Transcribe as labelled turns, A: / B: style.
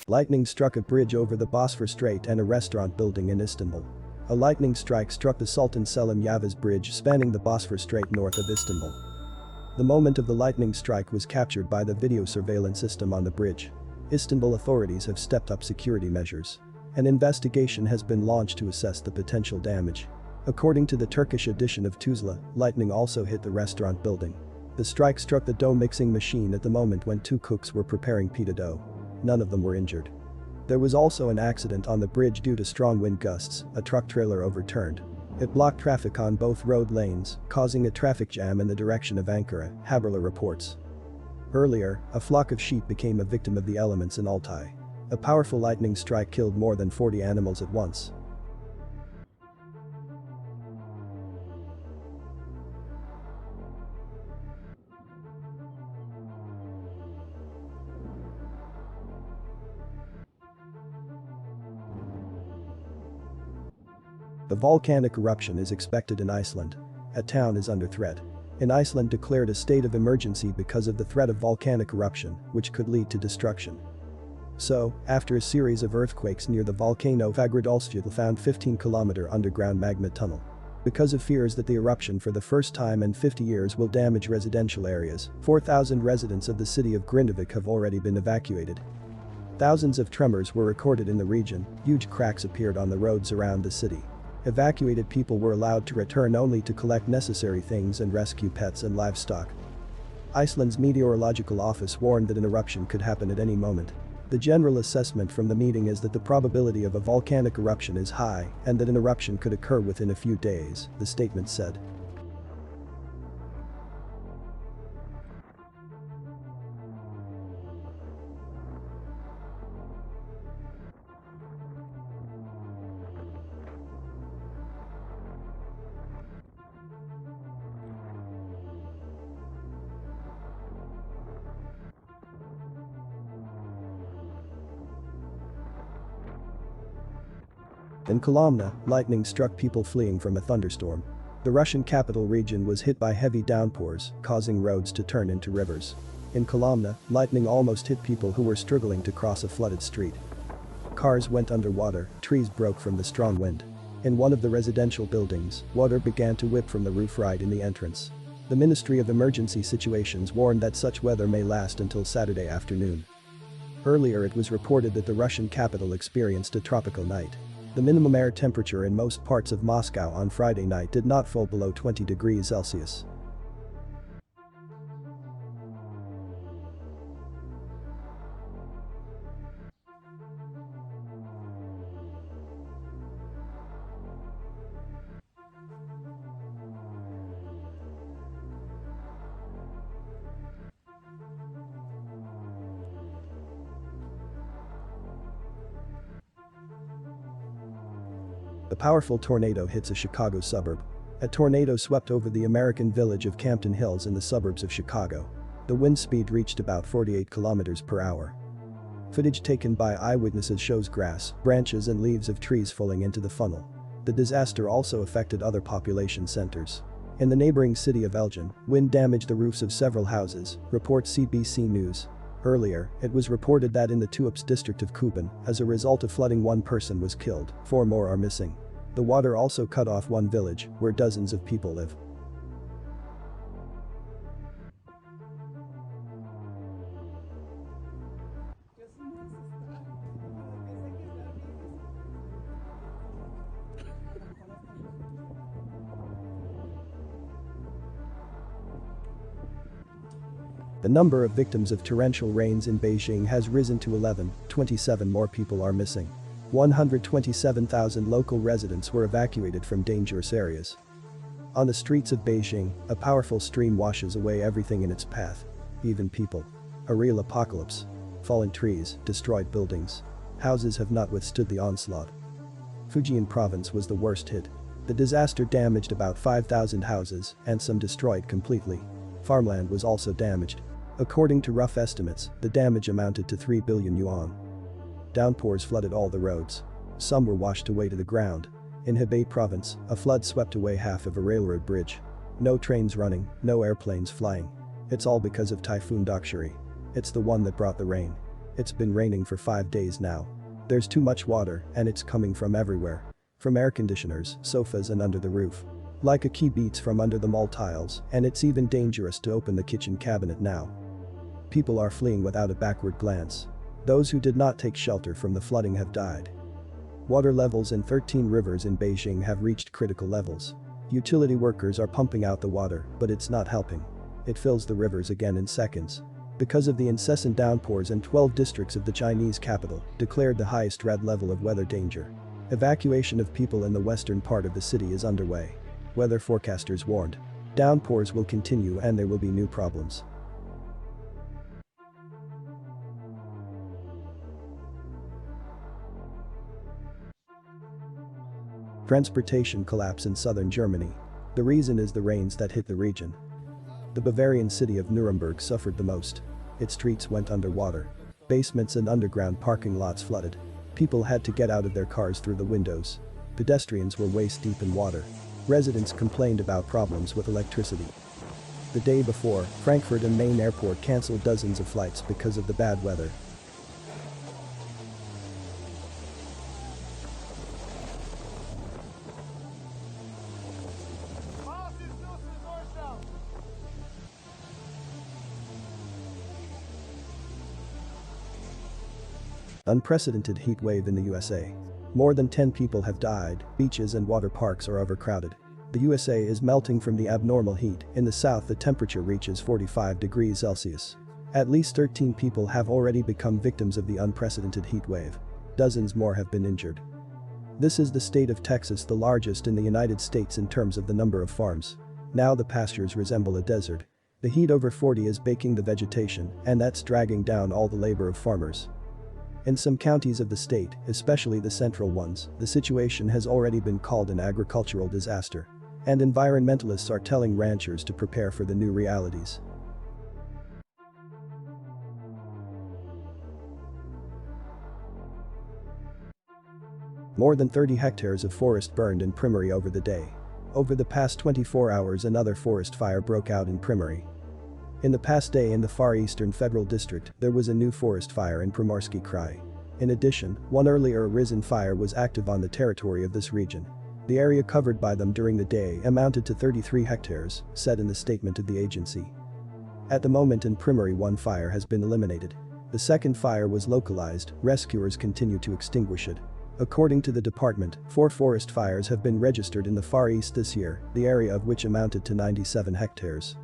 A: Lightning struck a bridge over the Bosphor Strait and a restaurant building in Istanbul. A lightning strike struck the Sultan Selim Yavuz Bridge spanning the Bosphor Strait north of Istanbul. The moment of the lightning strike was captured by the video surveillance system on the bridge. Istanbul authorities have stepped up security measures. An investigation has been launched to assess the potential damage. According to the Turkish edition of Tuzla, lightning also hit the restaurant building. The strike struck the dough mixing machine at the moment when two cooks were preparing pita dough. None of them were injured. There was also an accident on the bridge due to strong wind gusts. A truck trailer overturned. It blocked traffic on both road lanes, causing a traffic jam in the direction of Ankara, Haberler reports. Earlier, a flock of sheep became a victim of the elements in Altay. A powerful lightning strike killed more than 40 animals at once. The volcanic eruption is expected in Iceland. A town is under threat. In Iceland declared a state of emergency because of the threat of volcanic eruption, which could lead to destruction. So, after a series of earthquakes near the volcano Fagradalsfjöll found 15-kilometer underground magma tunnel. Because of fears that the eruption for the first time in 50 years will damage residential areas, 4,000 residents of the city of Grindavik have already been evacuated. Thousands of tremors were recorded in the region, huge cracks appeared on the roads around the city. Evacuated people were allowed to return only to collect necessary things and rescue pets and livestock. Iceland's meteorological office warned that an eruption could happen at any moment. The general assessment from the meeting is that the probability of a volcanic eruption is high and that an eruption could occur within a few days, the statement said. In Kolomna, lightning struck people fleeing from a thunderstorm. The Russian capital region was hit by heavy downpours, causing roads to turn into rivers. In Kolomna, lightning almost hit people who were struggling to cross a flooded street. Cars went underwater, trees broke from the strong wind. In one of the residential buildings, water began to whip from the roof right in the entrance. The Ministry of Emergency Situations warned that such weather may last until Saturday afternoon. Earlier it was reported that the Russian capital experienced a tropical night. The minimum air temperature in most parts of Moscow on Friday night did not fall below 20 degrees Celsius. A powerful tornado hits a Chicago suburb. A tornado swept over the American village of Campton Hills in the suburbs of Chicago. The wind speed reached about 48 kilometers per hour. Footage taken by eyewitnesses shows grass, branches and leaves of trees falling into the funnel. The disaster also affected other population centers. In the neighboring city of Elgin, wind damaged the roofs of several houses, reports CBC News. Earlier, it was reported that in the Tuops district of Kuban, as a result of flooding, one person was killed, 4 more are missing. The water also cut off one village, where dozens of people live. The number of victims of torrential rains in Beijing has risen to 11, 27 more people are missing. 127,000 local residents were evacuated from dangerous areas. On the streets of Beijing, a powerful stream washes away everything in its path, even people. A real apocalypse. Fallen trees, destroyed buildings. Houses have not withstood the onslaught. Fujian province was the worst hit. The disaster damaged about 5,000 houses and some destroyed completely. Farmland was also damaged. According to rough estimates, the damage amounted to 3 billion yuan. Downpours flooded all the roads. Some were washed away to the ground. In Hebei province, a flood swept away half of a railroad bridge. No trains running, no airplanes flying. It's all because of Typhoon Dokshuri. It's the one that brought the rain. It's been raining for 5 days now. There's too much water and it's coming from everywhere. From air conditioners, sofas and under the roof. Like a key beats from under the mall tiles, and it's even dangerous to open the kitchen cabinet now. People are fleeing without a backward glance. Those who did not take shelter from the flooding have died. Water levels in 13 rivers in Beijing have reached critical levels. Utility workers are pumping out the water, but it's not helping. It fills the rivers again in seconds. Because of the incessant downpours, in 12 districts of the Chinese capital declared the highest red level of weather danger. Evacuation of people in the western part of the city is underway. Weather forecasters warned. Downpours will continue and there will be new problems. Transportation collapse in southern Germany. The reason is the rains that hit the region. The Bavarian city of Nuremberg suffered the most. Its streets went underwater. Basements and underground parking lots flooded. People had to get out of their cars through the windows. Pedestrians were waist deep in water. Residents complained about problems with electricity. The day before, Frankfurt and Main Airport cancelled dozens of flights because of the bad weather. Unprecedented heat wave in the USA. More than 10 people have died, beaches and water parks are overcrowded. The USA is melting from the abnormal heat. In the south, the temperature reaches 45 degrees Celsius. At least 13 people have already become victims of the unprecedented heat wave. Dozens more have been injured. This is the state of Texas, the largest in the United States in terms of the number of farms. Now the pastures resemble a desert. The heat over 40 is baking the vegetation, and that's dragging down all the labor of farmers. In some counties of the state, especially the central ones, the situation has already been called an agricultural disaster. And environmentalists are telling ranchers to prepare for the new realities. More than 30 hectares of forest burned in Primorye over the day. Over the past 24 hours, another forest fire broke out in Primorye. In the past day, in the Far Eastern Federal District, there was a new forest fire in Primorsky Krai. In addition, one earlier arisen fire was active on the territory of this region. The area covered by them during the day amounted to 33 hectares, said in the statement of the agency. At the moment in Primorye, one fire has been eliminated. The second fire was localized, rescuers continue to extinguish it. According to the department, 4 forest fires have been registered in the Far East this year, the area of which amounted to 97 hectares.